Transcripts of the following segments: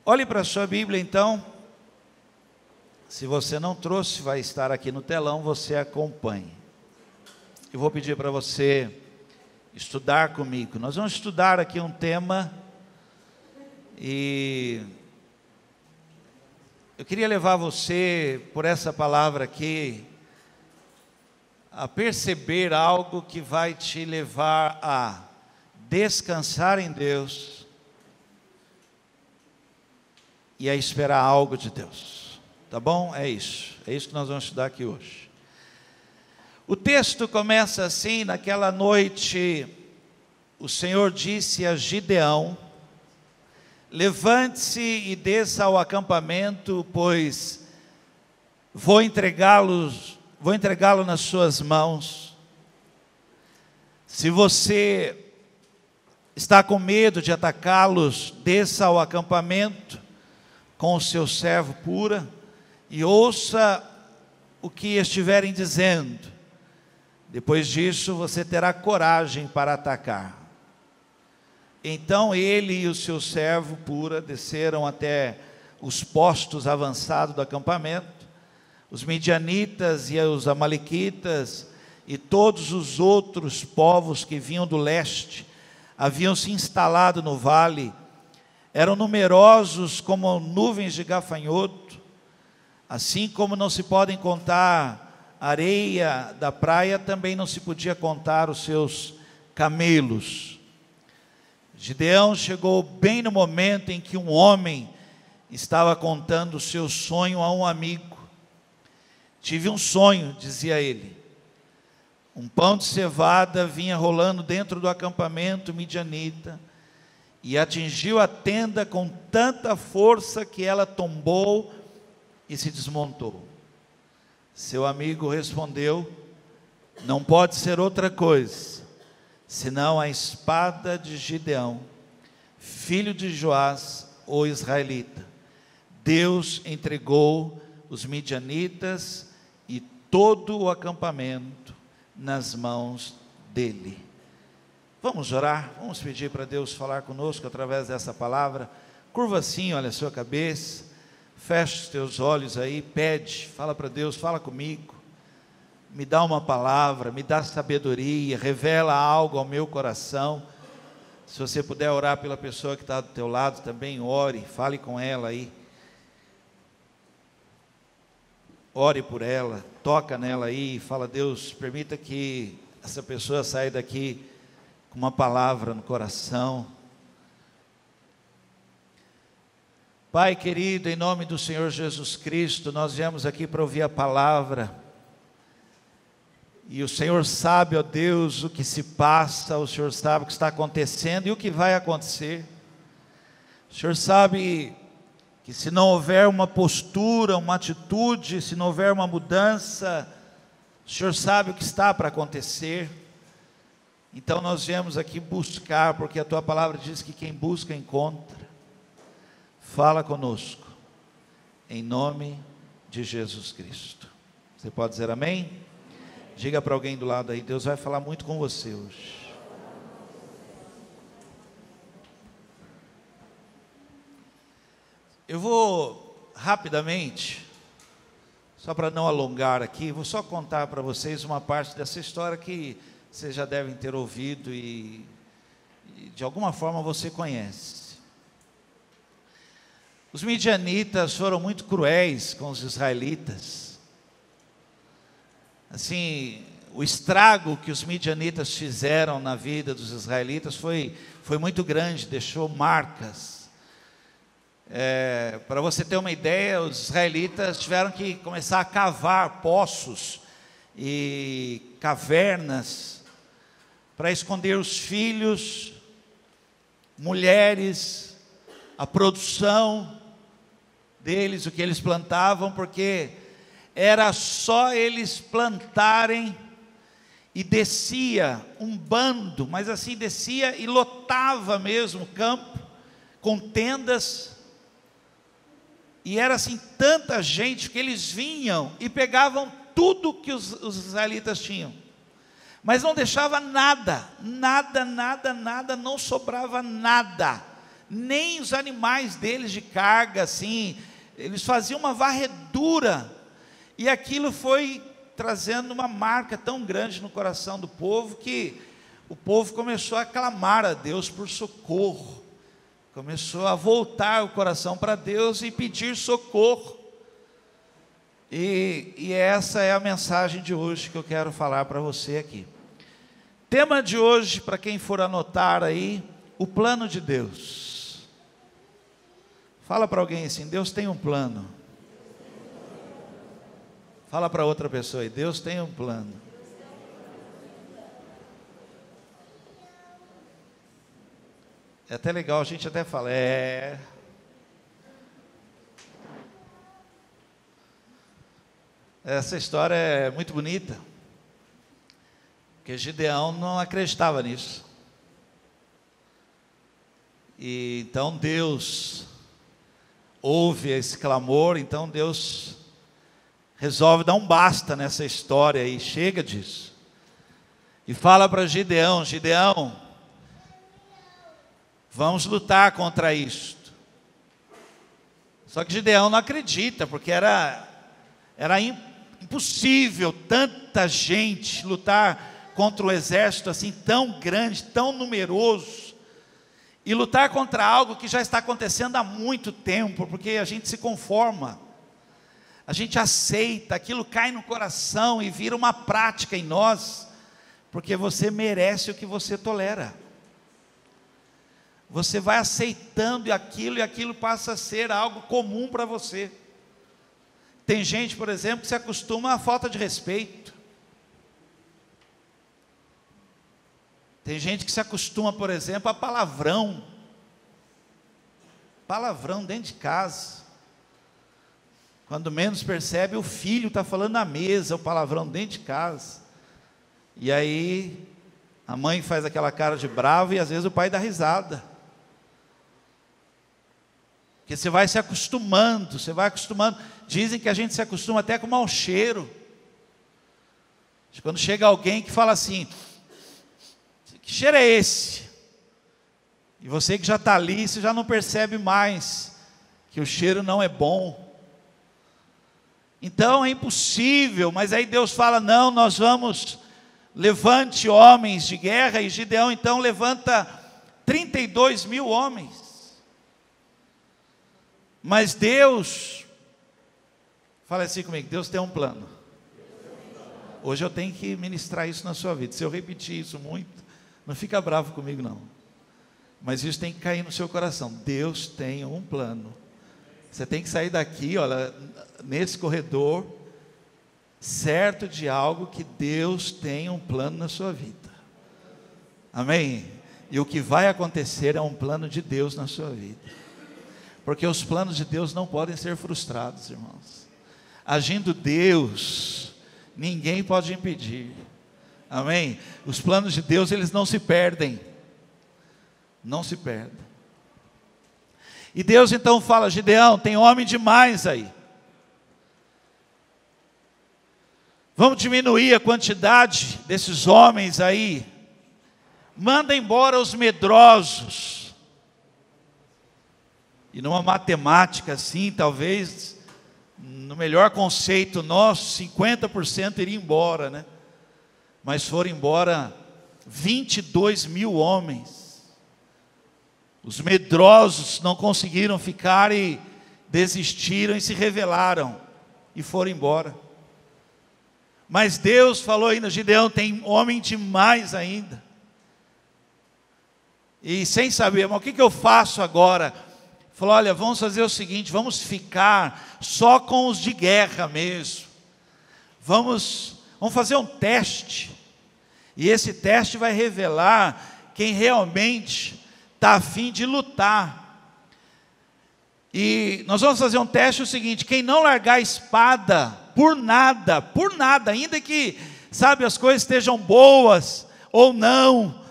Olhe para a sua Bíblia então. Se você não trouxe, vai estar aqui no telão, você acompanhe. Eu vou pedir para você estudar comigo. Nós vamos estudar aqui um tema e eu queria levar você, por essa palavra aqui, a perceber algo que vai te levar a descansar em Deus e a esperar algo de Deus. Tá bom? É isso que nós vamos estudar aqui hoje. O texto começa assim: naquela noite, o Senhor disse a Gideão: levante-se e desça ao acampamento, pois vou entregá-lo nas suas mãos. Se você está com medo de atacá-los, desça ao acampamento com o seu servo Pura e ouça o que estiverem dizendo. Depois disso você terá coragem para atacar. Então ele e o seu servo Pura desceram até os postos avançados do acampamento. Os midianitas e os amalequitas e todos os outros povos que vinham do leste haviam se instalado no vale. Eram numerosos como nuvens de gafanhoto, assim como não se podem contar a areia da praia, também não se podia contar os seus camelos. Gideão chegou bem no momento em que um homem estava contando o seu sonho a um amigo. Tive um sonho, dizia ele. Um pão de cevada vinha rolando dentro do acampamento midianita e atingiu a tenda com tanta força que ela tombou e se desmontou. Seu amigo respondeu: não pode ser outra coisa senão a espada de Gideão, filho de Joás, o israelita. Deus entregou os midianitas e todo o acampamento nas mãos dele. Vamos orar, vamos pedir para Deus falar conosco através dessa palavra. Curva assim, olha a sua cabeça, fecha os teus olhos aí, pede, fala para Deus: fala comigo, me dá uma palavra, me dá sabedoria, revela algo ao meu coração. Se você puder orar pela pessoa que está do teu lado também, ore, fale com ela aí. Ore por ela, toca nela aí, fala: Deus, permita que essa pessoa saia daqui com uma palavra no coração. Pai querido, em nome do Senhor Jesus Cristo, nós viemos aqui para ouvir a palavra, e o Senhor sabe, ó Deus, o que se passa, o Senhor sabe o que está acontecendo e o que vai acontecer. O Senhor sabe que se não houver uma postura, uma atitude, se não houver uma mudança, o Senhor sabe o que está para acontecer. Então nós viemos aqui buscar, porque a Tua palavra diz que quem busca encontra. Fala conosco, em nome de Jesus Cristo. Você pode dizer amém? Diga para alguém do lado aí: Deus vai falar muito com você hoje. Eu vou rapidamente, só para não alongar aqui, vou só contar para vocês uma parte dessa história que vocês já devem ter ouvido e de alguma forma você conhece. Os midianitas foram muito cruéis com os israelitas. Assim, o estrago que os midianitas fizeram na vida dos israelitas foi muito grande, deixou marcas. Para você ter uma ideia, os israelitas tiveram que começar a cavar poços e cavernas para esconder os filhos, mulheres, a produção deles, o que eles plantavam, porque era só eles plantarem e descia um bando, mas assim descia e lotava mesmo o campo com tendas. E era assim tanta gente que eles vinham e pegavam tudo que os israelitas tinham, mas não deixava nada, não sobrava nada, nem os animais deles de carga, assim, eles faziam uma varredura, e aquilo foi trazendo uma marca tão grande no coração do povo, que o povo começou a clamar a Deus por socorro, começou a voltar o coração para Deus e pedir socorro. E essa é a mensagem de hoje que eu quero falar para você aqui. Tema de hoje, para quem for anotar aí, o plano de Deus. Fala para alguém assim: Deus tem um plano. Fala para outra pessoa aí: Deus tem um plano. É até legal, a gente até fala, essa história é muito bonita, porque Gideão não acreditava nisso. E então Deus ouve esse clamor, então Deus resolve dar um basta nessa história aí, chega disso. E fala para Gideão: Gideão, vamos lutar contra isto. Só que Gideão não acredita, porque era impossível tanta gente lutar contra um exército assim tão grande, tão numeroso, e lutar contra algo que já está acontecendo há muito tempo, porque a gente se conforma, a gente aceita, aquilo cai no coração e vira uma prática em nós, porque você merece o que você tolera. Você vai aceitando aquilo, e aquilo passa a ser algo comum para você. Tem gente, por exemplo, que se acostuma à falta de respeito. Tem gente que se acostuma, por exemplo, a palavrão. Palavrão dentro de casa. Quando menos percebe, o filho está falando na mesa, o palavrão dentro de casa. E aí, a mãe faz aquela cara de bravo, e às vezes o pai dá risada. Porque você vai se acostumando, você vai acostumando. Dizem que a gente se acostuma até com mau cheiro. Quando chega alguém que fala assim: que cheiro é esse? E você que já está ali, você já não percebe mais que o cheiro não é bom. Então é impossível, mas aí Deus fala: não, nós vamos, levante homens de guerra. E Gideão então levanta 32 mil homens. Mas Deus, fala assim comigo: Deus tem um plano. Hoje eu tenho que ministrar isso na sua vida. Se eu repetir isso muito, não fica bravo comigo não. Mas isso tem que cair no seu coração. Deus tem um plano. Você tem que sair daqui, olha, nesse corredor, certo de algo, que Deus tem um plano na sua vida. Amém? E o que vai acontecer é um plano de Deus na sua vida. Porque os planos de Deus não podem ser frustrados, irmãos. Agindo Deus, ninguém pode impedir. Amém? Os planos de Deus, eles não se perdem. Não se perdem. E Deus então fala: Gideão, tem homem demais aí. Vamos diminuir a quantidade desses homens aí. Manda embora os medrosos. E numa matemática assim, talvez, no melhor conceito nosso, 50% iria embora, né? Mas foram embora 22 mil homens. Os medrosos não conseguiram ficar e desistiram e se rebelaram e foram embora. Mas Deus falou ainda: Gideão, tem homem demais ainda. E sem saber, mas o que eu faço agora? Falou: olha, vamos fazer o seguinte, vamos ficar só com os de guerra mesmo. Vamos fazer um teste. E esse teste vai revelar quem realmente está a fim de lutar. E nós vamos fazer um teste o seguinte: quem não largar a espada por nada, ainda que, sabe, as coisas estejam boas ou não,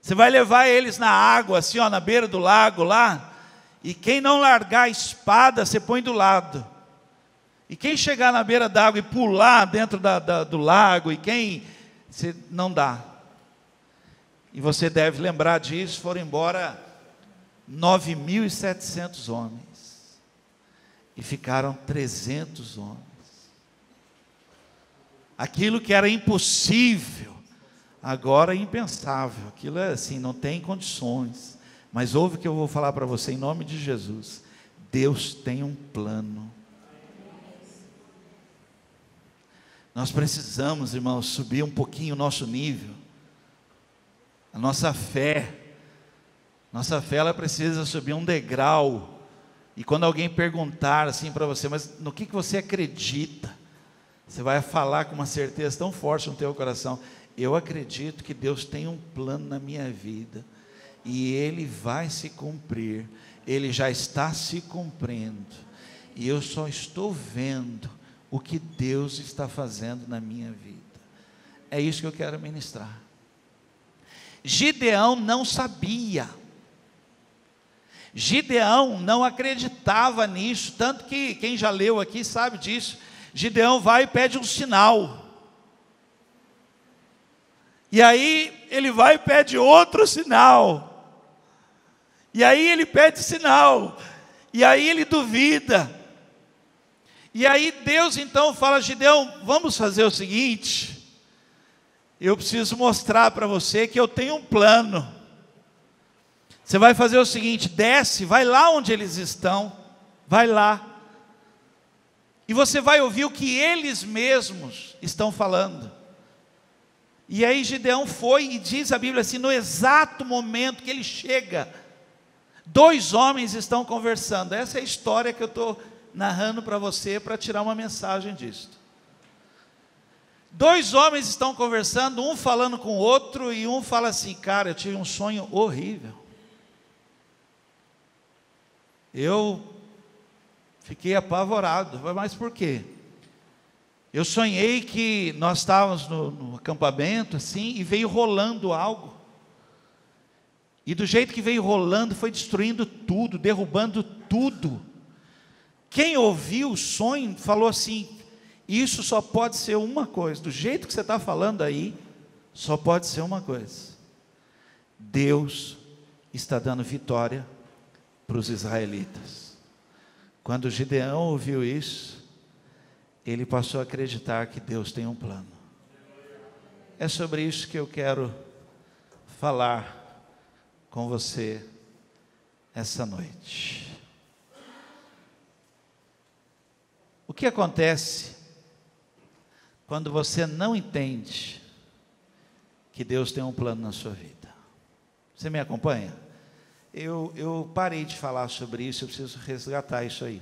você vai levar eles na água, assim, ó, na beira do lago lá. E quem não largar a espada, você põe do lado. E quem chegar na beira d'água e pular dentro do lago, e quem, você não dá. E você deve lembrar disso. Foram embora 9.700 homens, e ficaram 300 homens. Aquilo que era impossível, agora é impensável. Aquilo é assim, não tem condições. Mas ouve o que eu vou falar para você em nome de Jesus. Deus tem um plano. Nós precisamos, irmãos, subir um pouquinho o nosso nível. A nossa fé. Nossa fé, ela precisa subir um degrau. E quando alguém perguntar assim para você, mas no que você acredita? Você vai falar com uma certeza tão forte no teu coração: eu acredito que Deus tem um plano na minha vida, e Ele vai se cumprir, Ele já está se cumprindo, e eu só estou vendo o que Deus está fazendo na minha vida. É isso que eu quero ministrar. Gideão não sabia, Gideão não acreditava nisso, tanto que quem já leu aqui sabe disso. Gideão vai e pede um sinal, e aí ele vai e pede outro sinal, e aí ele pede sinal, e aí ele duvida, e aí Deus então fala: Gideão, vamos fazer o seguinte, eu preciso mostrar para você que eu tenho um plano. Você vai fazer o seguinte: desce, vai lá onde eles estão, vai lá, e você vai ouvir o que eles mesmos estão falando. E aí Gideão foi, e diz a Bíblia assim, no exato momento que ele chega, 2 homens estão conversando. Essa é a história que eu estou narrando para você, para tirar uma mensagem disso. 2 homens estão conversando, um falando com o outro, e um fala assim: cara, eu tive um sonho horrível. Eu fiquei apavorado. Mas por quê? Eu sonhei que nós estávamos no acampamento assim, e veio rolando algo, e do jeito que veio rolando, foi destruindo tudo, derrubando tudo. Quem ouviu o sonho falou assim: isso só pode ser uma coisa, do jeito que você está falando aí, só pode ser uma coisa: Deus está dando vitória para os israelitas. Quando Gideão ouviu isso, ele passou a acreditar que Deus tem um plano. É sobre isso que eu quero falar com você essa noite. O que acontece quando você não entende que Deus tem um plano na sua vida? Você me acompanha? Eu parei de falar sobre isso, eu preciso resgatar isso aí.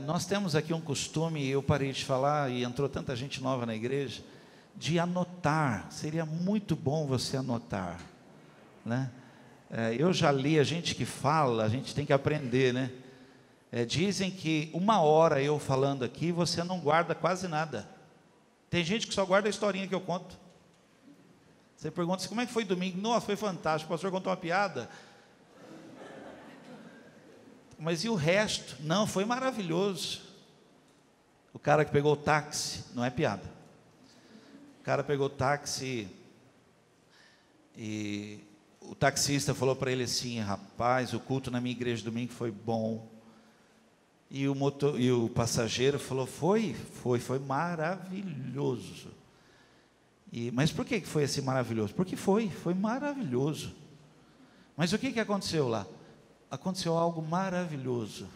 Nós temos aqui um costume, eu parei de falar, e entrou tanta gente nova na igreja, de anotar. Seria muito bom você anotar, né? Eu já li, a gente que fala, a gente tem que aprender, né? Dizem que 1 hora eu falando aqui, você não guarda quase nada. Tem gente que só guarda a historinha que eu conto. Você pergunta assim: como é que foi domingo? Nossa, foi fantástico, o pastor contou uma piada. Mas e o resto? Não, foi maravilhoso. O cara que pegou o táxi, não é piada. O cara pegou o táxi e o taxista falou para ele assim: rapaz, o culto na minha igreja domingo foi bom. E o passageiro falou: foi maravilhoso. Mas por que foi assim maravilhoso? Porque foi maravilhoso. Mas o que aconteceu lá? Aconteceu algo maravilhoso.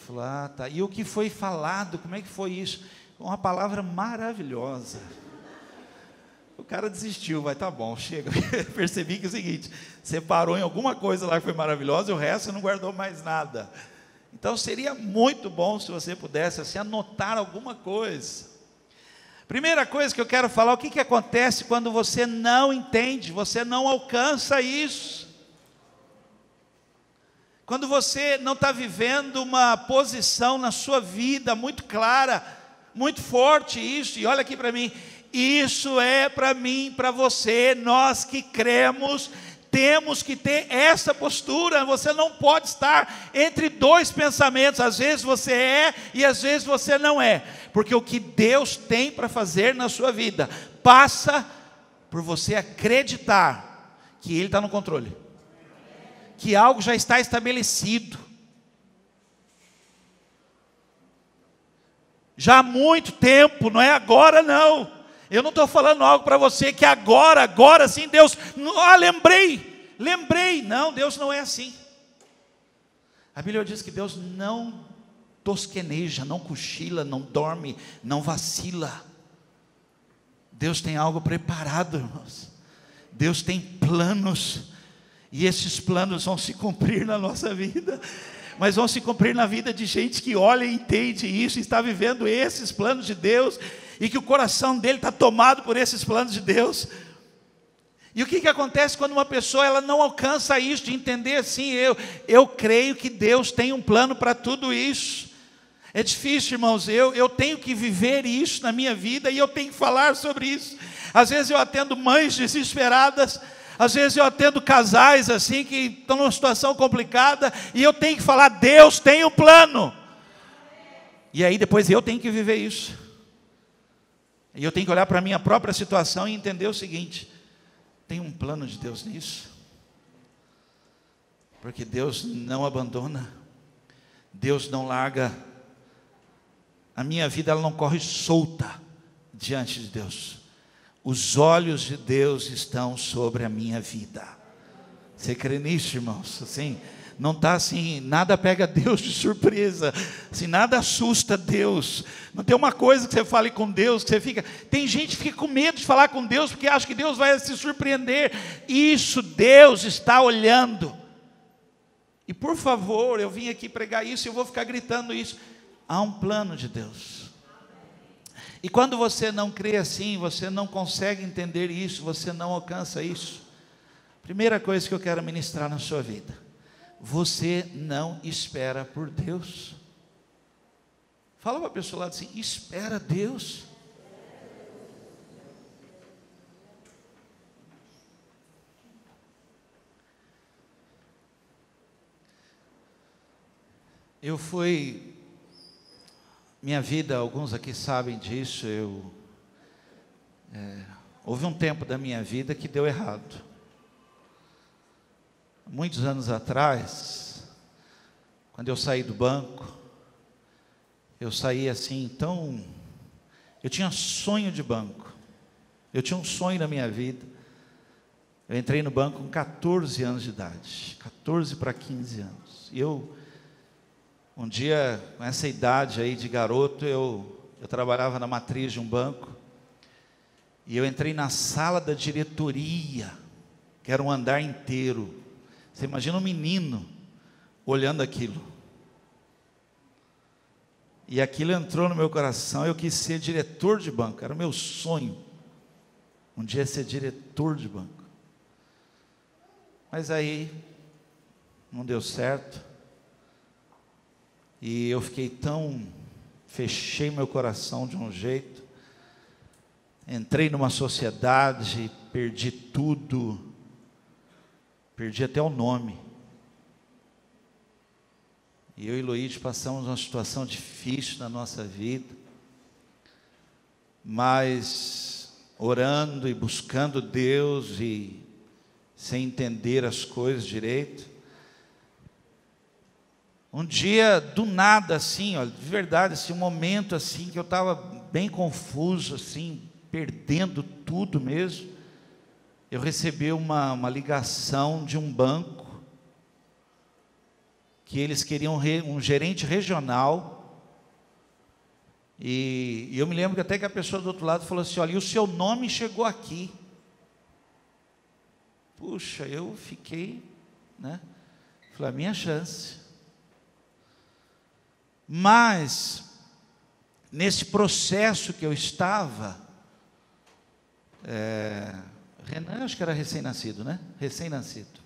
Falou: ah, tá. E o que foi falado, como é que foi isso? Uma palavra maravilhosa. O cara desistiu, vai, tá bom, chega. Percebi que é o seguinte: você parou em alguma coisa lá que foi maravilhosa, e o resto você não guardou mais nada. Então seria muito bom se você pudesse assim, anotar alguma coisa. Primeira coisa que eu quero falar: o que acontece quando você não entende, você não alcança isso? Quando você não está vivendo uma posição na sua vida muito clara, muito forte isso, e olha aqui para mim, isso é para mim, para você, nós que cremos, temos que ter essa postura. Você não pode estar entre 2 pensamentos, às vezes você é e às vezes você não é, porque o que Deus tem para fazer na sua vida, passa por você acreditar que Ele está no controle. que algo já está estabelecido. Já há muito tempo, não é agora não. Eu não estou falando algo para você que agora sim Deus, lembrei. Não, Deus não é assim. A Bíblia diz que Deus não tosqueneja, não cochila, não dorme, não vacila. Deus tem algo preparado, irmãos. Deus tem planos, e esses planos vão se cumprir na nossa vida, mas vão se cumprir na vida de gente que olha e entende isso, e está vivendo esses planos de Deus, e que o coração dele está tomado por esses planos de Deus. E o que acontece quando uma pessoa ela não alcança isso, de entender assim, eu creio que Deus tem um plano para tudo isso. É difícil, irmãos, eu tenho que viver isso na minha vida, e eu tenho que falar sobre isso. Às vezes eu atendo mães desesperadas, às vezes eu atendo casais assim, que estão numa situação complicada, e eu tenho que falar, Deus tem um plano. E aí depois eu tenho que viver isso. E eu tenho que olhar para a minha própria situação e entender o seguinte: tem um plano de Deus nisso? Porque Deus não abandona, Deus não larga. A minha vida ela não corre solta diante de Deus. Os olhos de Deus estão sobre a minha vida. Você crê nisso, irmãos? Assim, não está assim, nada pega Deus de surpresa, assim, nada assusta Deus. Não tem uma coisa que você fale com Deus, que você fica... Tem gente que fica com medo de falar com Deus, porque acha que Deus vai se surpreender. Isso, Deus está olhando. E por favor, eu vim aqui pregar isso, e eu vou ficar gritando isso. Há um plano de Deus. E quando você não crê assim, você não consegue entender isso, você não alcança isso. Primeira coisa que eu quero ministrar na sua vida: você não espera por Deus. Fala para a pessoa lá assim: espera Deus. Eu fui... Minha vida, alguns aqui sabem disso, houve um tempo da minha vida que deu errado. Muitos anos atrás, quando eu saí do banco, eu saí assim, então, eu tinha sonho de banco, eu tinha um sonho na minha vida. Eu entrei no banco com 14 anos de idade, 14 para 15 anos, e um dia, com essa idade aí de garoto, eu trabalhava na matriz de um banco, e eu entrei na sala da diretoria, que era um andar inteiro. Você imagina um menino olhando aquilo, e aquilo entrou no meu coração. Eu quis ser diretor de banco, era o meu sonho, um dia ser diretor de banco. Mas aí, não deu certo. E eu fiquei fechei meu coração de um jeito, entrei numa sociedade, perdi tudo, perdi até o nome. E eu e Luiz passamos uma situação difícil na nossa vida, mas orando e buscando Deus, e sem entender as coisas direito. Um dia, do nada, assim, ó, de verdade, assim, um momento assim, que eu estava bem confuso, assim, perdendo tudo mesmo. Eu recebi uma ligação de um banco, que eles queriam um gerente regional, e eu me lembro que até que a pessoa do outro lado falou assim: olha, e o seu nome chegou aqui. Puxa, eu fiquei, né? Falei, a minha chance. Mas, nesse processo que eu estava, Renan, acho que era recém-nascido, né? Recém-nascido.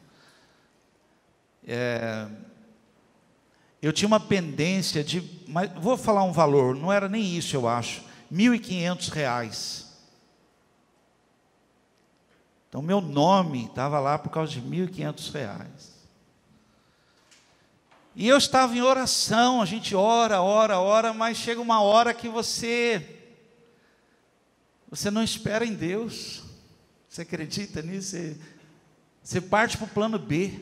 Eu tinha uma pendência de, mas vou falar um valor, não era nem isso, eu acho, R$1.500. Então, meu nome estava lá por causa de R$1.500. E eu estava em oração, a gente ora, mas chega uma hora que você não espera em Deus. Você acredita nisso? Você parte para o plano B.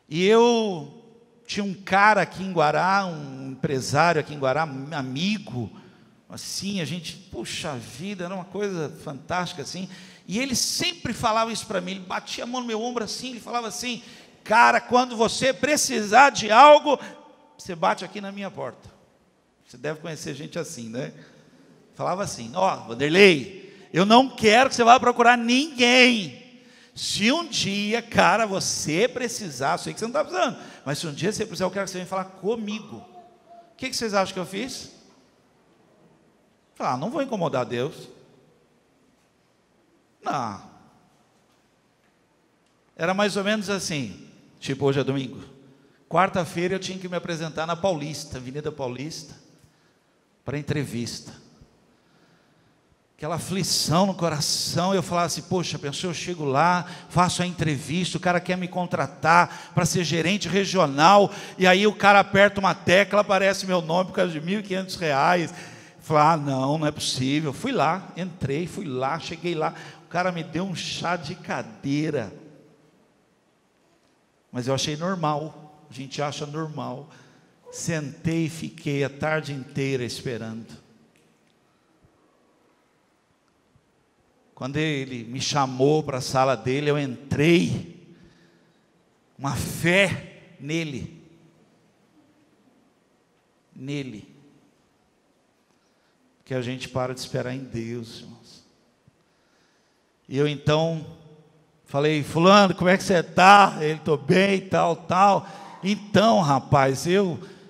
E eu tinha um cara aqui em Guará, um empresário aqui em Guará, um amigo, assim, a gente, puxa vida, era uma coisa fantástica assim. E ele sempre falava isso para mim, ele batia a mão no meu ombro assim, ele falava assim: cara, quando você precisar de algo, você bate aqui na minha porta. Você deve conhecer gente assim, né? Falava assim: ó, Vanderlei, eu não quero que você vá procurar ninguém. Se um dia, cara, você precisar, sei que você não está precisando, mas se um dia você precisar, eu quero que você venha falar comigo. O que vocês acham que eu fiz? Não vou incomodar Deus. Não. Era mais ou menos assim, tipo, hoje é domingo. Quarta-feira eu tinha que me apresentar na Paulista, Avenida Paulista, para entrevista. Aquela aflição no coração, eu falava assim: poxa, pensou, eu chego lá, faço a entrevista, o cara quer me contratar para ser gerente regional, e aí o cara aperta uma tecla, aparece meu nome por causa de R$1.500. Falei: não é possível. Fui lá, entrei, fui lá, cheguei lá, o cara me deu um chá de cadeira, mas eu achei normal, a gente acha normal. Sentei e fiquei a tarde inteira esperando. Quando ele me chamou para a sala dele, eu entrei, uma fé nele, porque a gente para de esperar em Deus, irmãos. E eu então falei: fulano, como é que você está? Ele: estou bem, tal. Então, rapaz,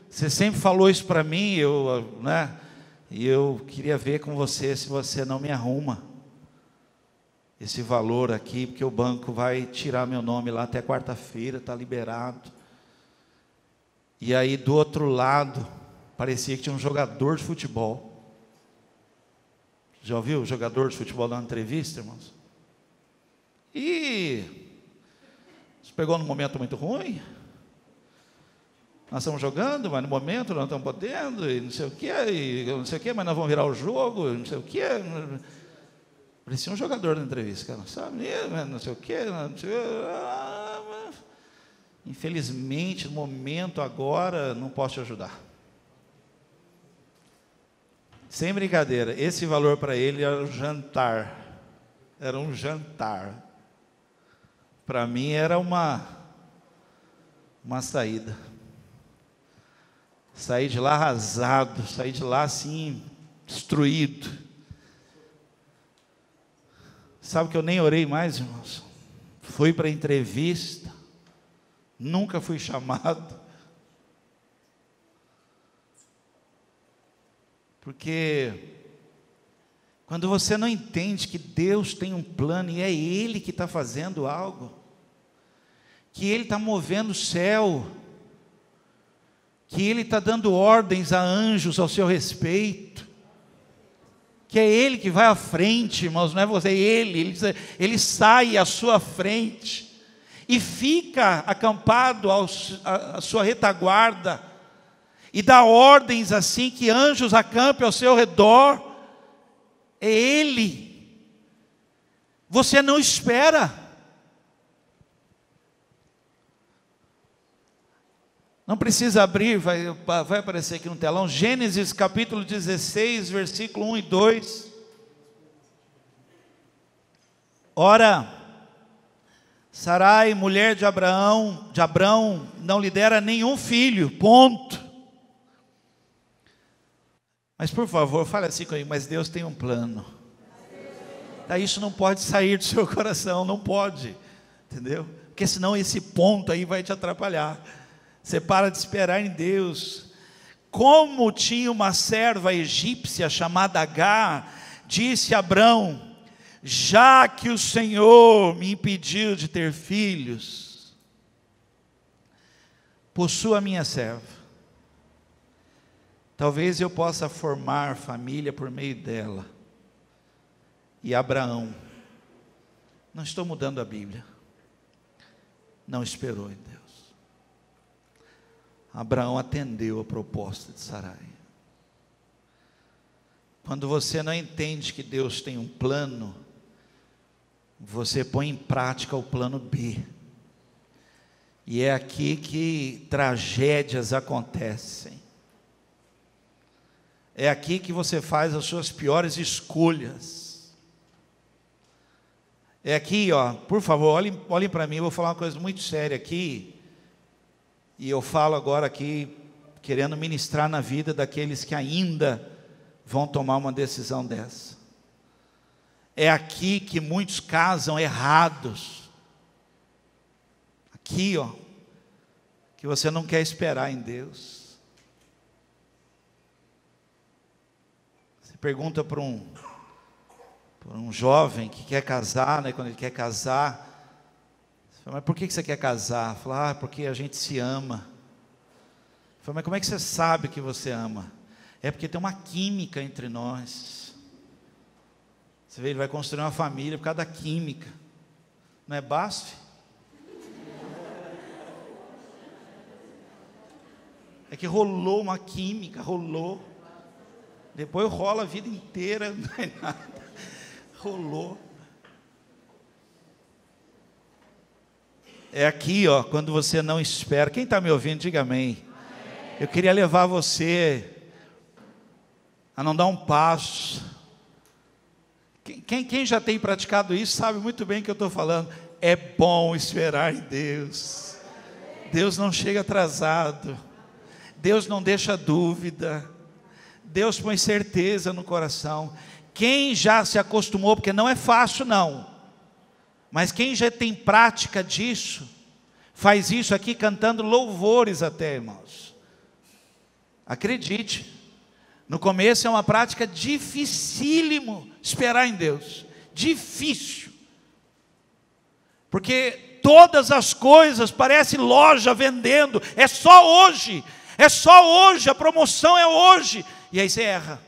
você sempre falou isso para mim, e eu queria ver com você se você não me arruma esse valor aqui, porque o banco vai tirar meu nome lá até quarta-feira, está liberado. E aí do outro lado, parecia que tinha um jogador de futebol. Já ouviu o jogador de futebol dando entrevista, irmãos? E isso pegou num momento muito ruim. Nós estamos jogando, mas no momento nós não estamos podendo, e não sei o quê, mas nós vamos virar o jogo, não sei o quê. Parecia um jogador na entrevista, cara, sabe, não sei o quê, não sei o quê. Infelizmente, no momento agora, não posso te ajudar. Sem brincadeira, esse valor para ele era um jantar. Era um jantar. Para mim era uma saída. Saí de lá arrasado, saí de lá assim, destruído. Sabe que eu nem orei mais, irmãos? Fui para a entrevista, nunca fui chamado. Porque quando você não entende que Deus tem um plano e é Ele que está fazendo algo, que Ele está movendo o céu, que Ele está dando ordens a anjos ao seu respeito, que é Ele que vai à frente, irmãos, não é você, Ele sai à sua frente, e fica acampado à sua retaguarda, e dá ordens assim, que anjos acampem ao seu redor. É Ele, você não espera. Não precisa abrir, vai aparecer aqui no telão, Gênesis capítulo 16, versículo 1 e 2. Ora, Sarai, mulher de Abrão, não lhe dera nenhum filho, ponto. Mas por favor, fale assim comigo: mas Deus tem um plano. Isso não pode sair do seu coração, não pode, entendeu? Porque senão esse ponto aí vai te atrapalhar. Você para de esperar em Deus. Como tinha uma serva egípcia chamada Agar, disse Abrão: já que o Senhor me impediu de ter filhos, possua a minha serva. Talvez eu possa formar família por meio dela. E Abraão, não estou mudando a Bíblia, não esperou em Deus. Abraão atendeu a proposta de Sarai. Quando você não entende que Deus tem um plano, você põe em prática o plano B. E é aqui que tragédias acontecem. É aqui que você faz as suas piores escolhas. É aqui, ó, por favor, olhem para mim, eu vou falar uma coisa muito séria aqui. E eu falo agora aqui, querendo ministrar na vida daqueles que ainda vão tomar uma decisão dessa. É aqui que muitos casam errados. Aqui, ó, que você não quer esperar em Deus. Você pergunta para um jovem que quer casar, né, quando ele quer casar, você fala, mas por que você quer casar? Fala, porque a gente se ama. Fala, mas como é que você sabe que você ama? É porque tem uma química entre nós. Você vê, ele vai construir uma família por causa da química. Não é BASF? É que rolou uma química, rolou. Depois rola a vida inteira, não é nada. Rolou. É aqui, ó, quando você não espera. Quem está me ouvindo, diga amém. Eu queria levar você a não dar um passo. Quem já tem praticado isso sabe muito bem o que eu estou falando. É bom esperar em Deus. Deus não chega atrasado. Deus não deixa dúvida. Deus põe certeza no coração. Quem já se acostumou, porque não é fácil não, mas quem já tem prática disso, faz isso aqui cantando louvores até, irmãos. Acredite, no começo é uma prática dificílimo esperar em Deus, difícil, porque todas as coisas parece loja vendendo, é só hoje, a promoção é hoje, e aí você erra.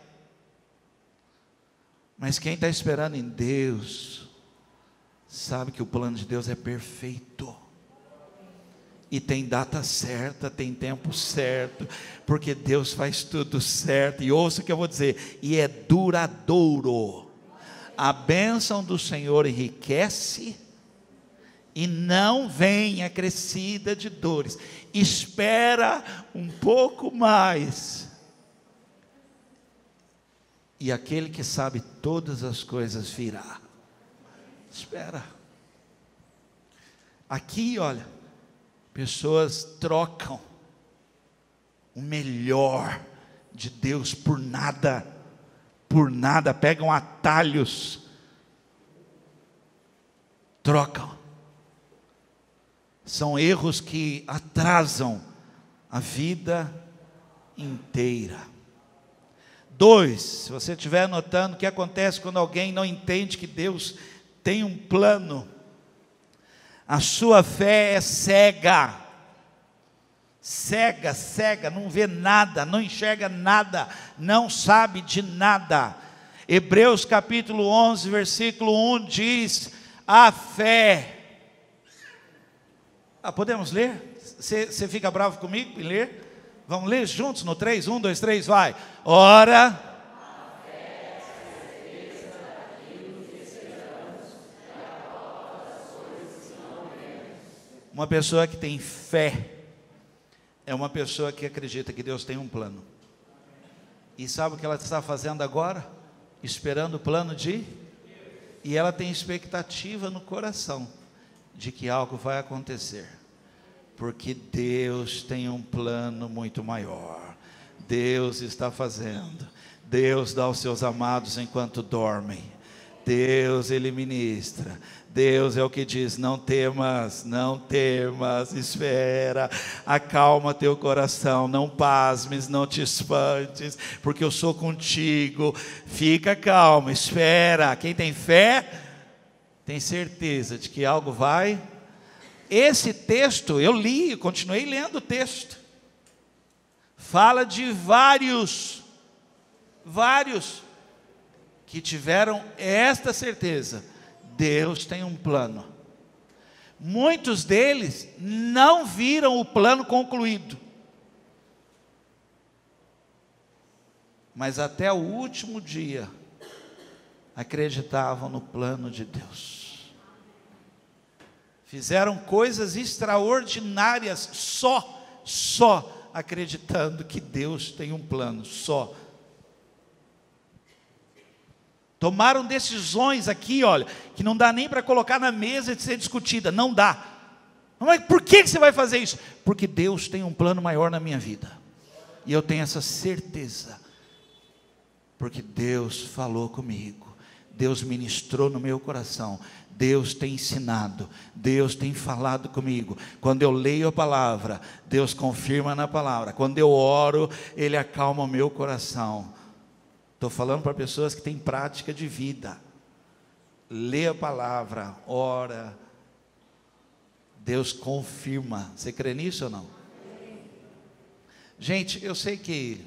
Mas quem está esperando em Deus, sabe que o plano de Deus é perfeito. E tem data certa, tem tempo certo, porque Deus faz tudo certo. E ouça o que eu vou dizer, e é duradouro. A bênção do Senhor enriquece e não vem acrescida de dores. Espera um pouco mais. E aquele que sabe todas as coisas virá. Espera. Aqui, olha, pessoas trocam o melhor de Deus por nada, pegam atalhos, trocam. São erros que atrasam a vida inteira. 2, se você estiver notando o que acontece quando alguém não entende que Deus tem um plano, a sua fé é cega, não vê nada, não enxerga nada, não sabe de nada. Hebreus capítulo 11, versículo 1 diz, a fé, podemos ler? Você fica bravo comigo em ler? Vamos ler juntos no 3, 1, 2, 3, vai. Ora, uma pessoa que tem fé é uma pessoa que acredita que Deus tem um plano. E sabe o que ela está fazendo agora? Esperando o plano de... E ela tem expectativa no coração de que algo vai acontecer. Porque Deus tem um plano muito maior. Deus está fazendo. Deus dá aos seus amados enquanto dormem. Deus, Ele ministra. Deus é o que diz, não temas, espera, acalma teu coração, não pasmes, não te espantes, porque eu sou contigo, fica calmo, espera. Quem tem fé, tem certeza de que algo vai. Esse texto, eu li, continuei lendo o texto, fala de vários, que tiveram esta certeza, Deus tem um plano. Muitos deles não viram o plano concluído, mas até o último dia, acreditavam no plano de Deus. fizeram coisas extraordinárias só acreditando que Deus tem um plano, só. Tomaram decisões aqui, olha, que não dá nem para colocar na mesa de ser discutida, não dá. Mas por que você vai fazer isso? Porque Deus tem um plano maior na minha vida, e eu tenho essa certeza, porque Deus falou comigo, Deus ministrou no meu coração, Deus tem ensinado, Deus tem falado comigo. Quando eu leio a palavra, Deus confirma na palavra. Quando eu oro, Ele acalma o meu coração. Estou falando para pessoas que têm prática de vida. Lê a palavra, ora, Deus confirma. Você crê nisso ou não? Gente, eu sei que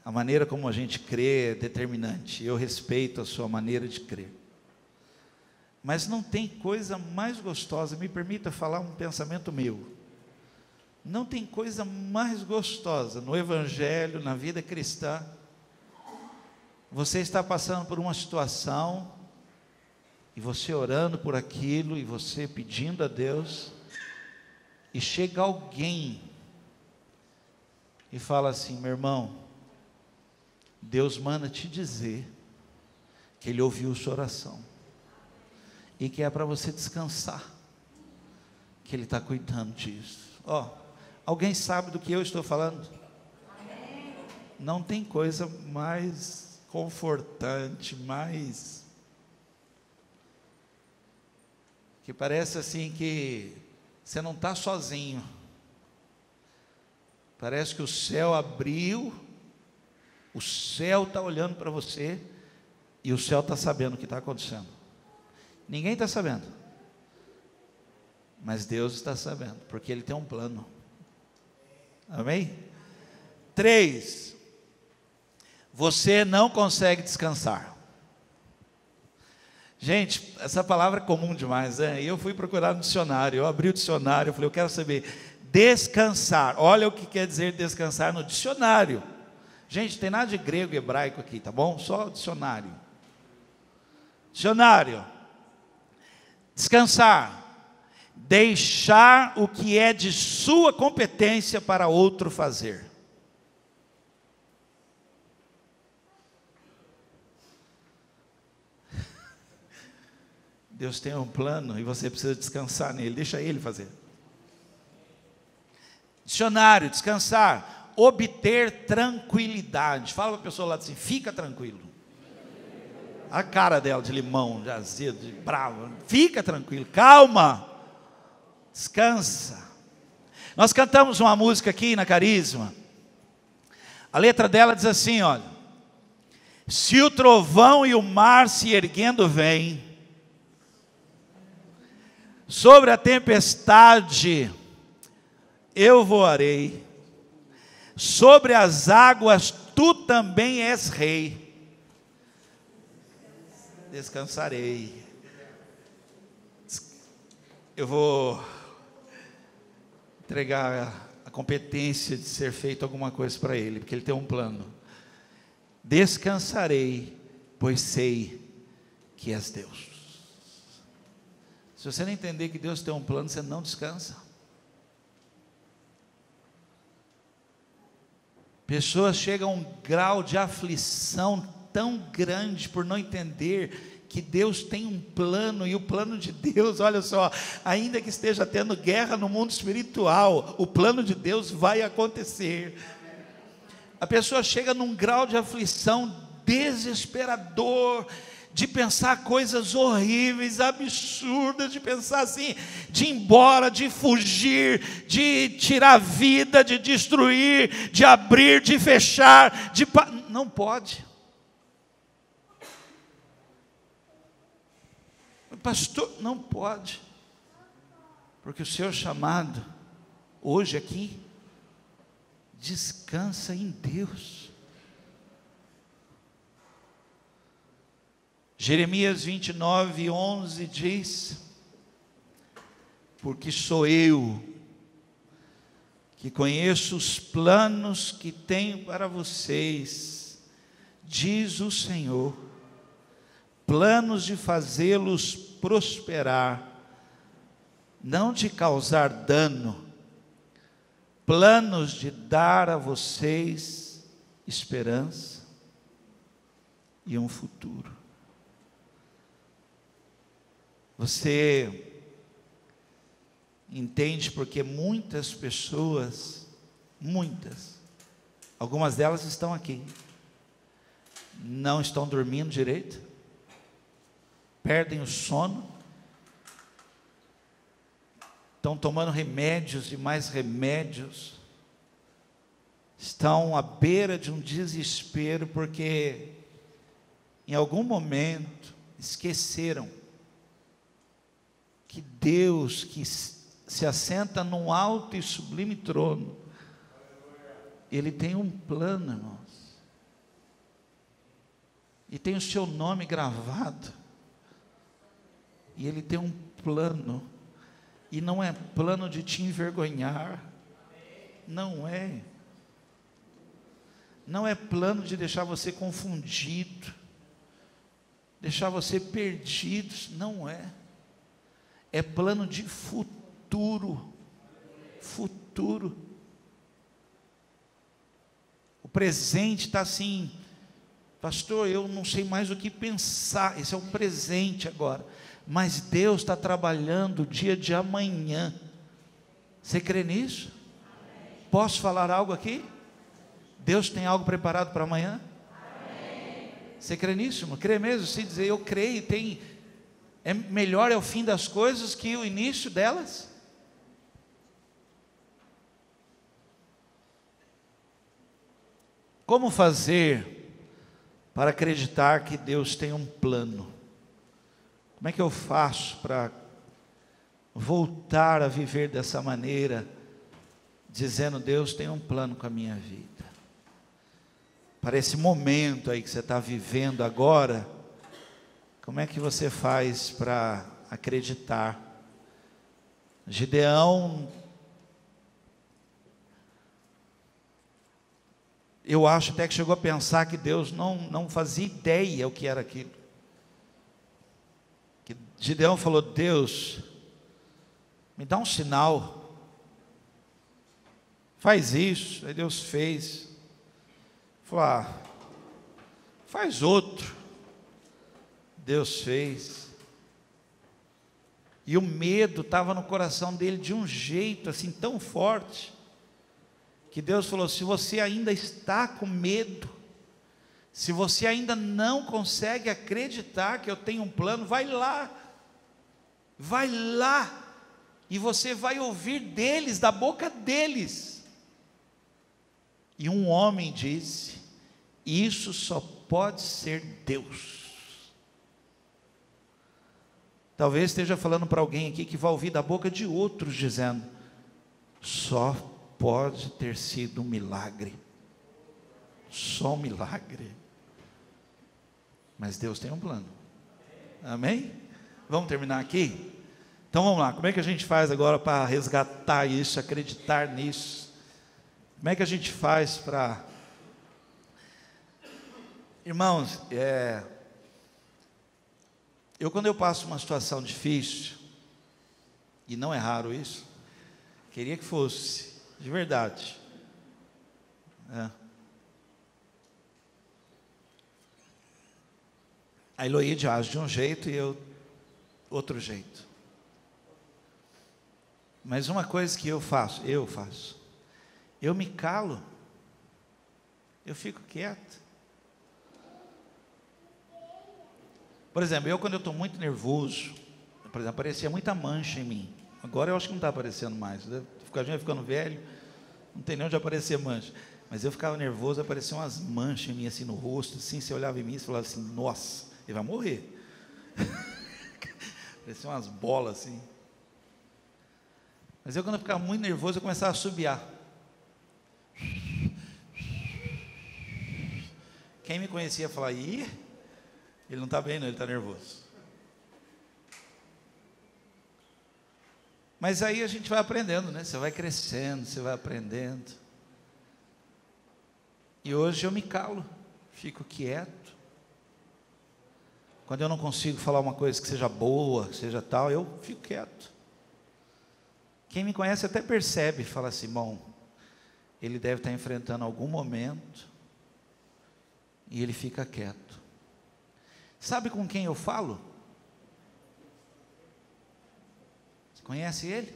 a maneira como a gente crê é determinante. Eu respeito a sua maneira de crer. Mas não tem coisa mais gostosa, me permita falar um pensamento meu. Não tem coisa mais gostosa no Evangelho, na vida cristã. Você está passando por uma situação, e você orando por aquilo, e você pedindo a Deus, e chega alguém, e fala assim: meu irmão, Deus manda te dizer, que Ele ouviu sua oração, e que é para você descansar, que Ele está cuidando disso. Alguém sabe do que eu estou falando? Amém. Não tem coisa mais confortante, mais, que parece assim que você não está sozinho, parece que o céu abriu, o céu está olhando para você, e o céu está sabendo o que está acontecendo. Ninguém está sabendo, mas Deus está sabendo, porque Ele tem um plano. Amém? 3, você não consegue descansar. Gente, essa palavra é comum demais, né? Eu fui procurar no dicionário, eu abri o dicionário, eu falei, eu quero saber, descansar, olha o que quer dizer descansar no dicionário. Gente, não tem nada de grego e hebraico aqui, tá bom? Só o dicionário. Dicionário. Descansar, deixar o que é de sua competência para outro fazer. Deus tem um plano e você precisa descansar nele, deixa Ele fazer. Dicionário, descansar, obter tranquilidade. Fala para a pessoa lá assim, fica tranquilo. A cara dela de limão, de azedo, de bravo. Fica tranquilo, calma, descansa. Nós cantamos uma música aqui na Carisma. A letra dela diz assim, olha: se o trovão e o mar se erguendo vêm, sobre a tempestade eu voarei, sobre as águas tu também és rei. Descansarei. Eu vou entregar a competência de ser feito alguma coisa para Ele, porque Ele tem um plano. Descansarei, pois sei que és Deus. Se você não entender que Deus tem um plano, você não descansa. Pessoas chegam a um grau de aflição tão grande por não entender que Deus tem um plano, e o plano de Deus, olha só, ainda que esteja tendo guerra no mundo espiritual, o plano de Deus vai acontecer. A pessoa chega num grau de aflição desesperador, de pensar coisas horríveis, absurdas, de pensar assim, de ir embora, de fugir, de tirar a vida, de destruir, de abrir, de fechar, não pode. Pastor, não pode, porque o seu chamado, hoje aqui, descansa em Deus. Jeremias 29:11 diz: porque sou eu que conheço os planos que tenho para vocês, diz o Senhor, planos de fazê-los prosperar, não de causar dano, planos de dar a vocês esperança e um futuro. Você entende porque muitas pessoas, algumas delas estão aqui, não estão dormindo direito, perdem o sono, estão tomando remédios e mais remédios, estão à beira de um desespero, porque em algum momento esqueceram que Deus, que se assenta num alto e sublime trono, Ele tem um plano, irmãos, e tem o seu nome gravado, e Ele tem um plano, e não é plano de te envergonhar, não é plano de deixar você confundido, deixar você perdido, não é plano de futuro. O presente está assim, pastor, eu não sei mais o que pensar, esse é o presente agora, mas Deus está trabalhando o dia de amanhã. Você crê nisso? Amém. Posso falar algo aqui? Deus tem algo preparado para amanhã? Amém. Você crê nisso, irmão? Crê mesmo? Se dizer eu creio, melhor é o fim das coisas que o início delas? Como fazer para acreditar que Deus tem um plano? Como é que eu faço para voltar a viver dessa maneira, dizendo, Deus tem um plano com a minha vida? Para esse momento aí que você está vivendo agora, como é que você faz para acreditar? Gideão, eu acho até que chegou a pensar que Deus não fazia ideia o que era aquilo. Que Gideão falou, Deus, me dá um sinal, faz isso. Aí Deus fez, falou, faz outro. Deus fez, e o medo estava no coração dele de um jeito assim tão forte, que Deus falou, se você ainda está com medo, se você ainda não consegue acreditar que eu tenho um plano, vai lá, e você vai ouvir deles, da boca deles. E um homem disse, isso só pode ser Deus. Talvez esteja falando para alguém aqui que vai ouvir da boca de outros dizendo, só pode ter sido um milagre, só um milagre. Mas Deus tem um plano. Amém? Vamos terminar aqui? Então vamos lá, como é que a gente faz agora para resgatar isso, acreditar nisso? Como é que a gente faz para... Irmãos, quando eu passo uma situação difícil, e não é raro isso, queria que fosse, de verdade. A Eloíde age de um jeito e eu outro jeito. Mas uma coisa que eu faço, eu me calo, eu fico quieto. Por exemplo, quando eu estou muito nervoso, por exemplo, aparecia muita mancha em mim. Agora eu acho que não está aparecendo mais, né? Ficando velho, não tem nem onde aparecer mancha. Mas eu ficava nervoso, apareciam umas manchas em mim, assim, no rosto, assim, você olhava em mim e falava assim, nossa, ele vai morrer. Pareciam umas bolas, assim. Mas quando eu ficava muito nervoso, eu começava a assobiar. Quem me conhecia falava, ele não está bem, não, ele está nervoso. Mas aí a gente vai aprendendo, né? Você vai crescendo, você vai aprendendo. E hoje eu me calo, fico quieto. Quando eu não consigo falar uma coisa que seja boa, que seja tal, eu fico quieto. Quem me conhece até percebe, fala assim, bom, ele deve estar enfrentando algum momento, e ele fica quieto. Sabe com quem eu falo? Você conhece ele?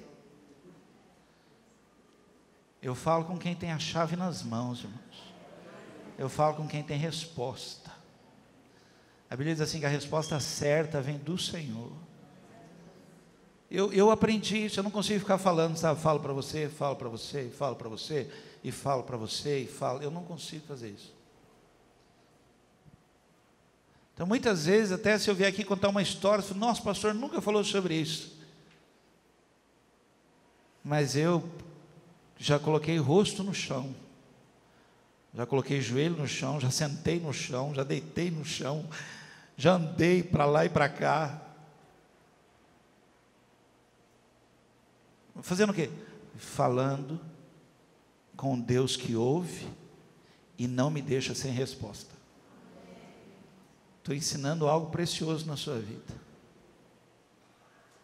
Eu falo com quem tem a chave nas mãos, irmãos. Eu falo com quem tem resposta. A Bíblia diz assim que a resposta certa vem do Senhor. Eu aprendi isso, eu não consigo ficar falando, sabe? Falo para você, falo para você, falo para você, e falo para você, e falo. Eu não consigo fazer isso. Então, muitas vezes, até se eu vier aqui contar uma história, eu falo, nossa, pastor nunca falou sobre isso. Mas eu já coloquei o rosto no chão, já coloquei o joelho no chão, já sentei no chão, já deitei no chão, já andei para lá e para cá. Fazendo o quê? Falando com Deus que ouve e não me deixa sem resposta. Estou ensinando algo precioso na sua vida.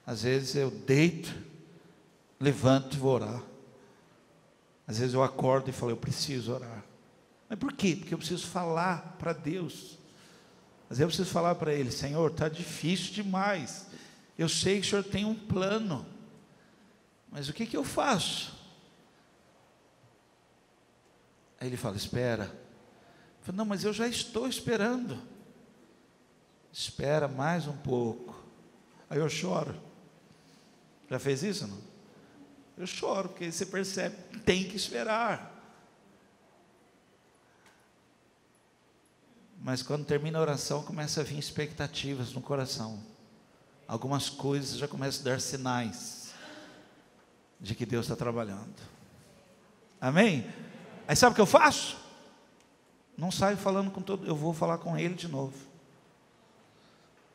Às vezes eu deito, levanto e vou orar. Às vezes eu acordo e falo, eu preciso orar. Mas por quê? Porque eu preciso falar para Deus. Às vezes eu preciso falar para Ele, Senhor, está difícil demais. Eu sei que o Senhor tem um plano. Mas o que eu faço? Aí Ele fala, espera. Eu falo, não, mas eu já estou esperando. Espera mais um pouco. Aí eu choro. Já fez isso, não? Eu choro, porque você percebe, tem que esperar. Mas quando termina a oração, começa a vir expectativas no coração. Algumas coisas já começam a dar sinais de que Deus está trabalhando. Amém? Aí sabe o que eu faço? Não saio falando com todo, eu vou falar com Ele de novo.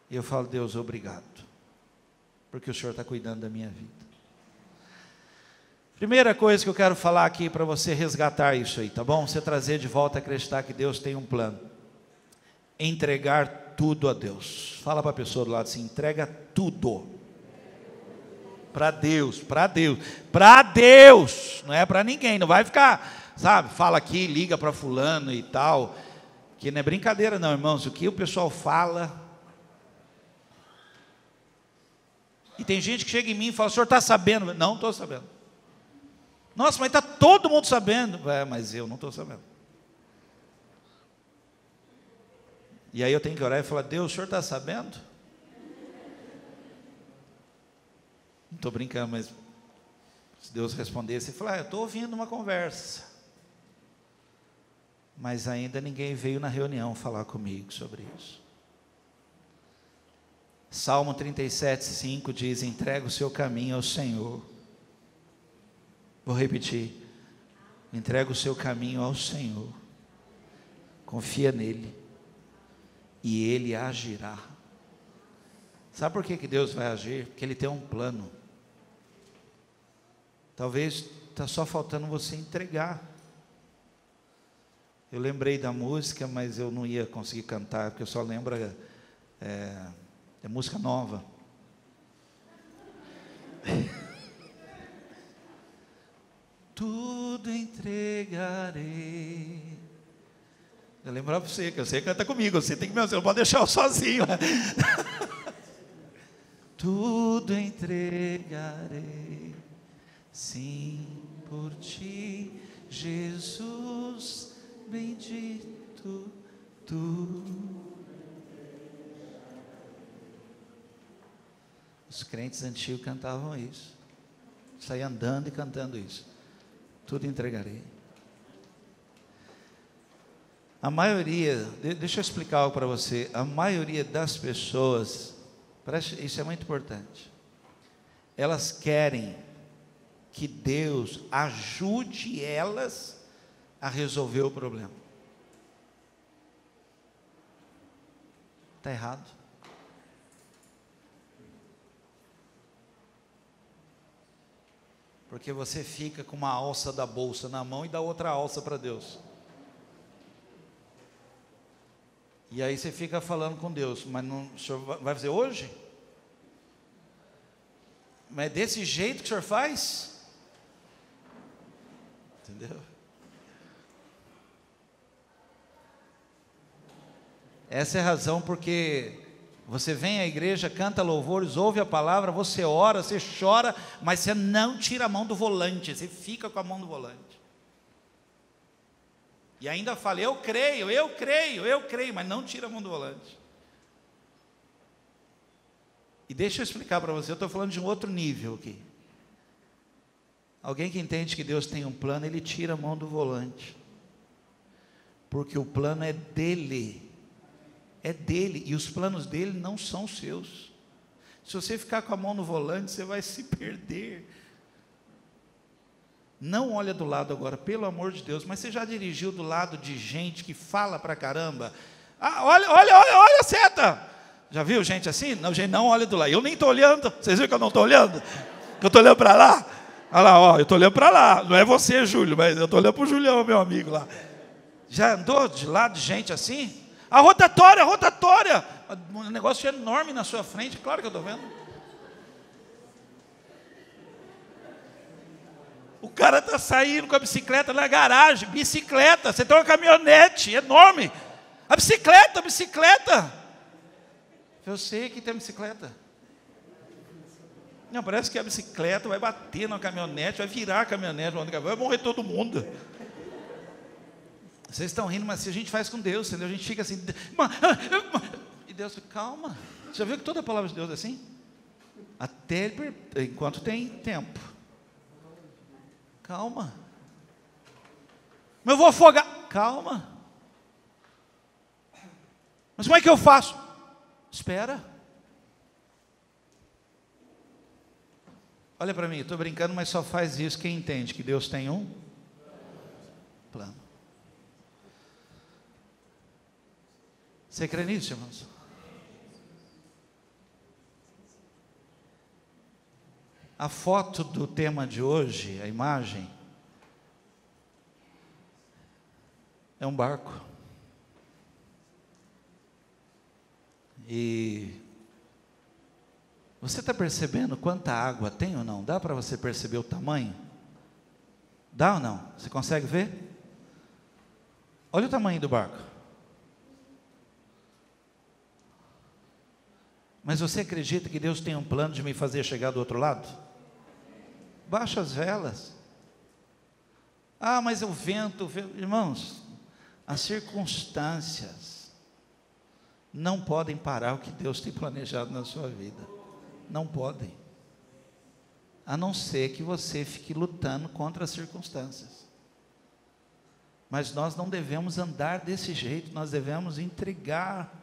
E eu falo, Deus, obrigado, porque o Senhor está cuidando da minha vida. Primeira coisa que eu quero falar aqui para você resgatar isso aí, tá bom? Você trazer de volta a acreditar que Deus tem um plano. Entregar tudo a Deus. Fala para a pessoa do lado assim, entrega tudo. Para Deus, para Deus, para Deus, não é para ninguém, não vai ficar, sabe, fala aqui, liga para fulano e tal, que não é brincadeira não, irmãos, o que o pessoal fala, e tem gente que chega em mim e fala, o senhor está sabendo? Não estou sabendo. Nossa, mas está todo mundo sabendo. Mas eu não estou sabendo. E aí eu tenho que orar e falar, Deus, o senhor está sabendo? Não estou brincando, mas se Deus respondesse, ele falar, eu estou ouvindo uma conversa, mas ainda ninguém veio na reunião falar comigo sobre isso. Salmo 37:5 diz, entrega o seu caminho ao Senhor. Vou repetir, entrega o seu caminho ao Senhor, confia nele, e Ele agirá. Sabe por que Deus vai agir? Porque Ele tem um plano. Talvez está só faltando você entregar. Eu lembrei da música, mas eu não ia conseguir cantar, porque eu só lembro, é música nova. Tudo entregarei. Eu lembro para você, que você canta comigo, você tem que você não pode deixar eu sozinho. Tudo entregarei, sim, por ti, Jesus bendito, tu. Os crentes antigos cantavam isso, saíam andando e cantando isso. Tudo entregarei. A maioria, deixa eu explicar algo para você, a maioria das pessoas, isso é muito importante, elas querem que Deus ajude elas a resolver o problema. Está errado. Porque você fica com uma alça da bolsa na mão e dá outra alça para Deus. E aí você fica falando com Deus, mas não, o senhor vai fazer hoje? Mas é desse jeito que o senhor faz? Entendeu? Essa é a razão porque você vem à igreja, canta louvores, ouve a palavra, você ora, você chora, mas você não tira a mão do volante, você fica com a mão do volante. E ainda fala, eu creio, mas não tira a mão do volante. E deixa eu explicar para você, eu estou falando de um outro nível aqui. Alguém que entende que Deus tem um plano, ele tira a mão do volante. Porque o plano é dele. É dele, e os planos dele não são seus. Se você ficar com a mão no volante, você vai se perder. Não olha do lado agora, pelo amor de Deus, mas você já dirigiu do lado de gente que fala pra caramba? Ah, olha a seta! Já viu gente assim? Não, gente, não olha do lado. Eu nem estou olhando, vocês viram que eu não estou olhando? Que eu estou olhando para lá? Olha lá, ó, eu estou olhando para lá. Não é você, Júlio, mas eu estou olhando para o Julião, meu amigo lá. Já andou de lado de gente assim? A rotatória, um negócio enorme na sua frente, claro que eu estou vendo. O cara está saindo com a bicicleta na garagem, bicicleta, você tem uma caminhonete enorme. A bicicleta. Eu sei que tem bicicleta. Não, parece que a bicicleta vai bater na caminhonete, vai virar a caminhonete, vai morrer todo mundo. Vocês estão rindo, mas se a gente faz com Deus, entendeu? A gente fica assim, e Deus fica, calma. Você já viu que toda a palavra de Deus é assim? Até enquanto tem tempo. Calma. Mas eu vou afogar. Calma. Mas como é que eu faço? Espera. Olha para mim, eu estou brincando, mas só faz isso quem entende que Deus tem um plano. Você crê nisso, irmãos? A foto do tema de hoje, a imagem, é um barco. E você está percebendo quanta água tem ou não? Dá para você perceber o tamanho? Dá ou não? Você consegue ver? Olha o tamanho do barco. Mas você acredita que Deus tem um plano de me fazer chegar do outro lado? Baixa as velas. Ah, mas o vento, irmãos, as circunstâncias não podem parar o que Deus tem planejado na sua vida. Não podem. A não ser que você fique lutando contra as circunstâncias. Mas nós não devemos andar desse jeito, nós devemos entregar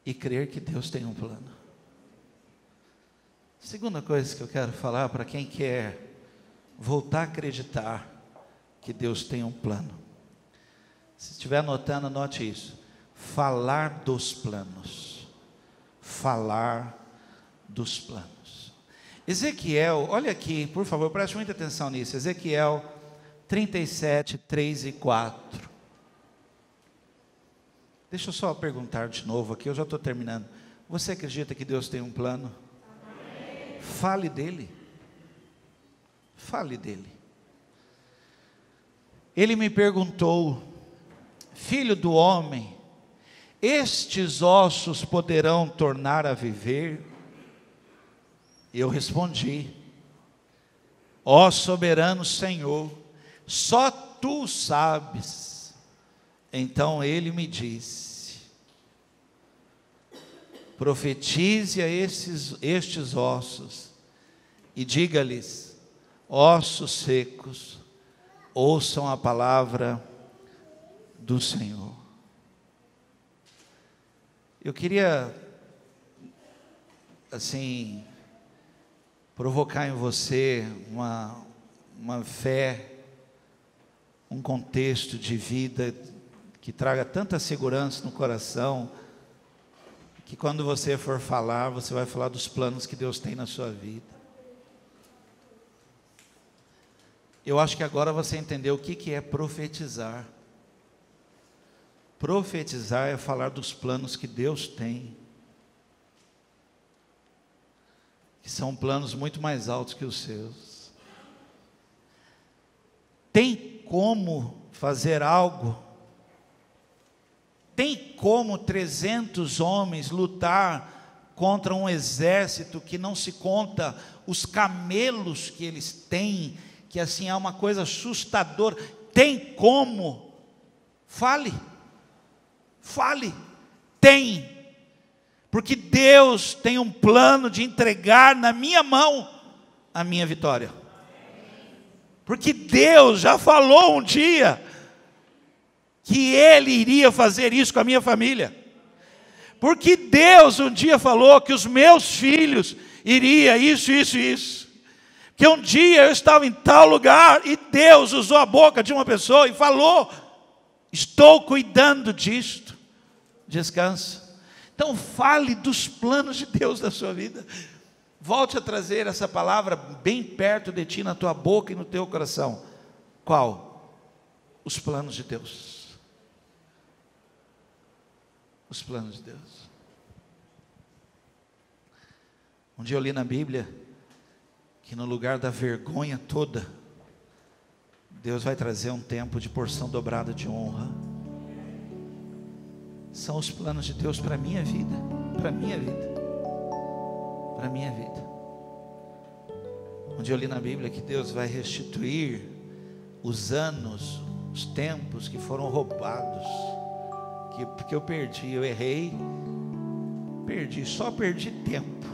e crer que Deus tem um plano. Segunda coisa que eu quero falar para quem quer voltar a acreditar que Deus tem um plano. Se estiver anotando, anote isso. Falar dos planos. Falar dos planos. Ezequiel, olha aqui, por favor, preste muita atenção nisso. Ezequiel 37, 3 e 4. Deixa eu só perguntar de novo aqui, eu já estou terminando. Você acredita que Deus tem um plano? Amém. Fale dele. Fale dele. Ele me perguntou, filho do homem, estes ossos poderão tornar a viver? Eu respondi, ó soberano Senhor, só tu sabes. Então ele me disse, profetize a estes ossos e diga-lhes, ossos secos, ouçam a palavra do Senhor. Eu queria, assim, provocar em você uma fé, um contexto de vida que traga tanta segurança no coração, que quando você for falar, você vai falar dos planos que Deus tem na sua vida. Eu acho que agora você entendeu o que é profetizar. Profetizar é falar dos planos que Deus tem, que são planos muito mais altos que os seus. Tem como fazer algo? Tem como 300 homens lutar contra um exército que não se conta os camelos que eles têm, que assim é uma coisa assustadora? Tem como? Fale, tem, porque Deus tem um plano de entregar na minha mão a minha vitória, porque Deus já falou um dia que Ele iria fazer isso com a minha família, porque Deus um dia falou que os meus filhos iria isso, que um dia eu estava em tal lugar, e Deus usou a boca de uma pessoa e falou: estou cuidando disto, descansa. Então fale dos planos de Deus na sua vida, volte a trazer essa palavra bem perto de ti, na tua boca e no teu coração. Qual? Os planos de Deus. Os planos de Deus. Um dia eu li na Bíblia que no lugar da vergonha toda, Deus vai trazer um tempo de porção dobrada de honra. São os planos de Deus para a minha vida, para a minha vida, para a minha vida. Um dia eu li na Bíblia que Deus vai restituir os anos, os tempos que foram roubados, porque eu perdi, eu errei, só perdi tempo.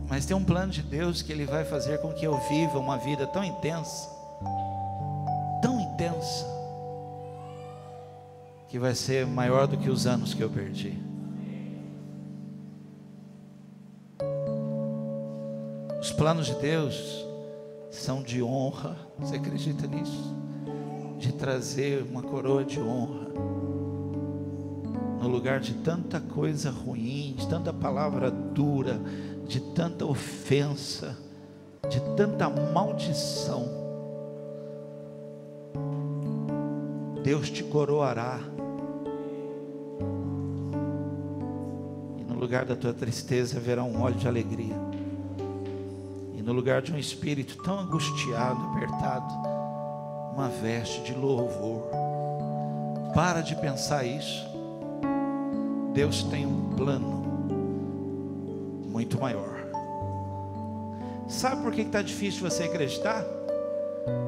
Mas tem um plano de Deus que Ele vai fazer com que eu viva uma vida tão intensa, que vai ser maior do que os anos que eu perdi. Os planos de Deus são de honra. Você acredita nisso? De trazer uma coroa de honra no lugar de tanta coisa ruim, de tanta palavra dura, de tanta ofensa, de tanta maldição. Deus te coroará, e no lugar da tua tristeza haverá um óleo de alegria, e no lugar de um espírito tão angustiado, apertado, uma veste de louvor. Para de pensar isso. Deus tem um plano muito maior. Sabe por que está difícil você acreditar?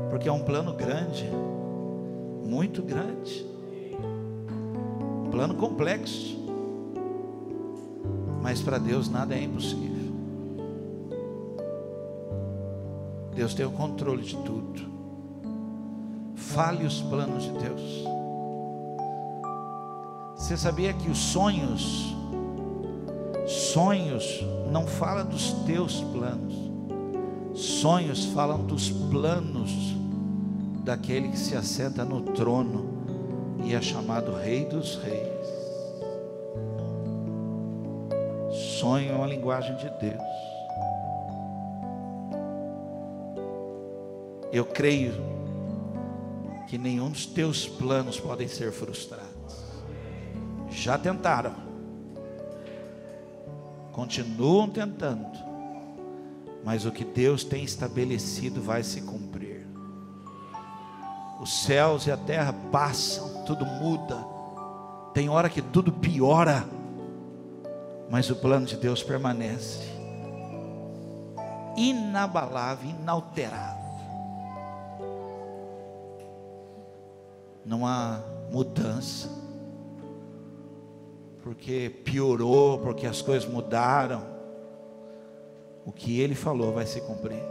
Porque é um plano grande, muito grande, um plano complexo, mas para Deus nada é impossível. Deus tem o controle de tudo. Fale os planos de Deus. Você sabia que os sonhos não falam dos teus planos, sonhos falam dos planos daquele que se assenta no trono e é chamado Rei dos Reis. Sonho é uma linguagem de Deus. Eu creio que nenhum dos teus planos podem ser frustrados. Já tentaram, continuam tentando, mas o que Deus tem estabelecido vai se cumprir. Os céus e a terra passam, tudo muda, tem hora que tudo piora, mas o plano de Deus permanece inabalável, inalterável. Não há mudança, porque piorou, porque as coisas mudaram. O que Ele falou vai se cumprir.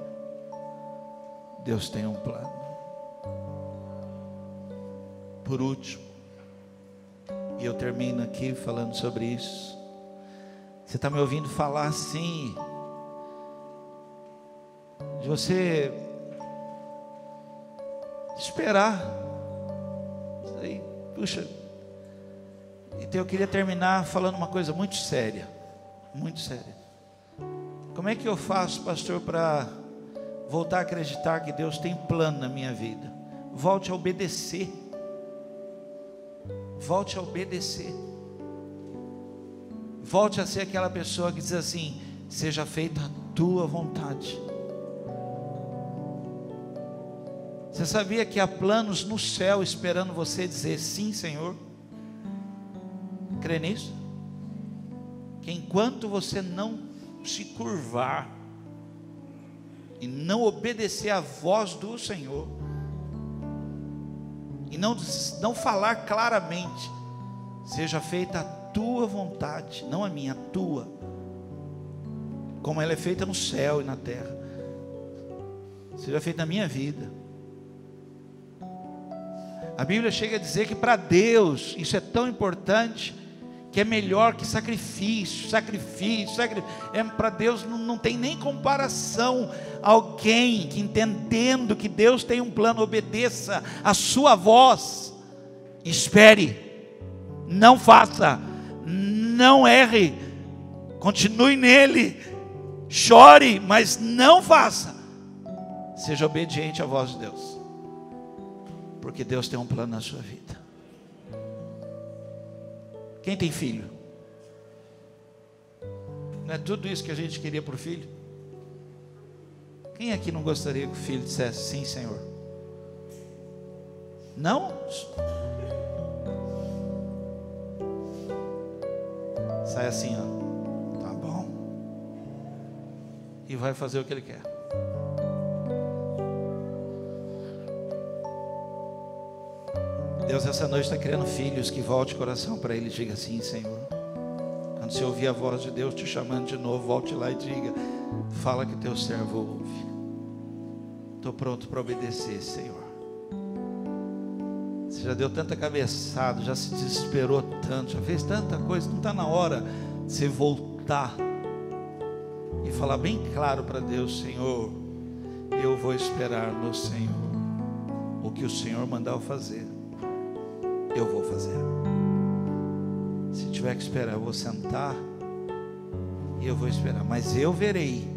Deus tem um plano. Por último, e eu termino aqui falando sobre isso. Você está me ouvindo falar assim, de você esperar. Aí, puxa. Então eu queria terminar falando uma coisa muito séria. Muito séria. Como é que eu faço, pastor, para voltar a acreditar que Deus tem plano na minha vida. Volte a obedecer. Volte a obedecer. Volte a ser aquela pessoa que diz assim: seja feita a tua vontade. Você sabia que há planos no céu esperando você dizer sim, Senhor? Crê nisso? Que enquanto você não se curvar e não obedecer à voz do Senhor, e não falar claramente, seja feita a tua vontade, não a minha, a tua, como ela é feita no céu e na terra, seja feita na minha vida. A Bíblia chega a dizer que para Deus isso é tão importante, que é melhor que sacrifício. Para Deus não tem nem comparação. Alguém que, entendendo que Deus tem um plano, obedeça a sua voz, espere, não faça, não erre, continue nele, chore, mas não faça. Seja obediente à voz de Deus, porque Deus tem um plano na sua vida. Quem tem filho? Não é tudo isso que a gente queria para o filho? Quem aqui não gostaria que o filho dissesse sim, Senhor? Não? Sai assim, ó. Tá bom. E vai fazer o que ele quer. Deus essa noite está criando filhos que volte o coração para Ele e diga assim: Senhor, quando você ouvir a voz de Deus te chamando de novo, volte lá e diga: fala que teu servo ouve. Estou pronto para obedecer, Senhor. Você já deu tanta cabeçada, já se desesperou tanto, já fez tanta coisa, não está na hora de você voltar e falar bem claro para Deus: Senhor, eu vou esperar no Senhor, o que o Senhor mandar eu fazer, eu vou fazer. Se tiver que esperar, eu vou sentar e eu vou esperar, mas eu verei,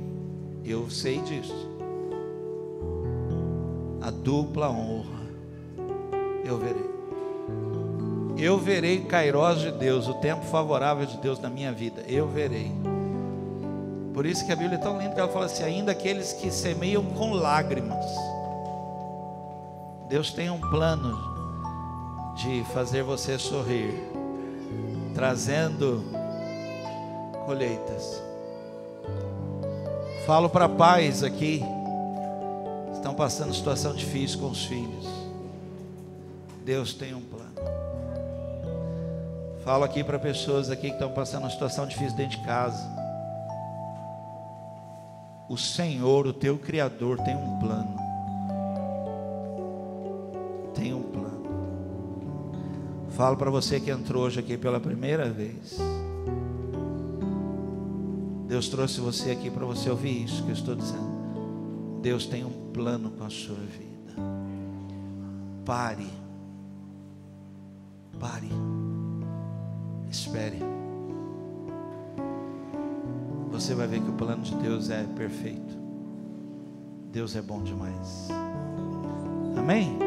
eu sei disso, a dupla honra. Eu verei o Kairos de Deus, o tempo favorável de Deus na minha vida, eu verei. Por isso que a Bíblia é tão linda, que ela fala assim: ainda aqueles que semeiam com lágrimas, Deus tem um plano de fazer você sorrir, trazendo colheitas. Falo para pais aqui que estão passando situação difícil com os filhos. Deus tem um plano. Falo aqui para pessoas aqui que estão passando uma situação difícil dentro de casa. O Senhor, o teu Criador, tem um plano. Tem um plano. Falo para você que entrou hoje aqui pela primeira vez. Deus trouxe você aqui para você ouvir isso que eu estou dizendo. Deus tem um plano com a sua vida. Pare. Espere. Você vai ver que o plano de Deus é perfeito. Deus é bom demais. Amém?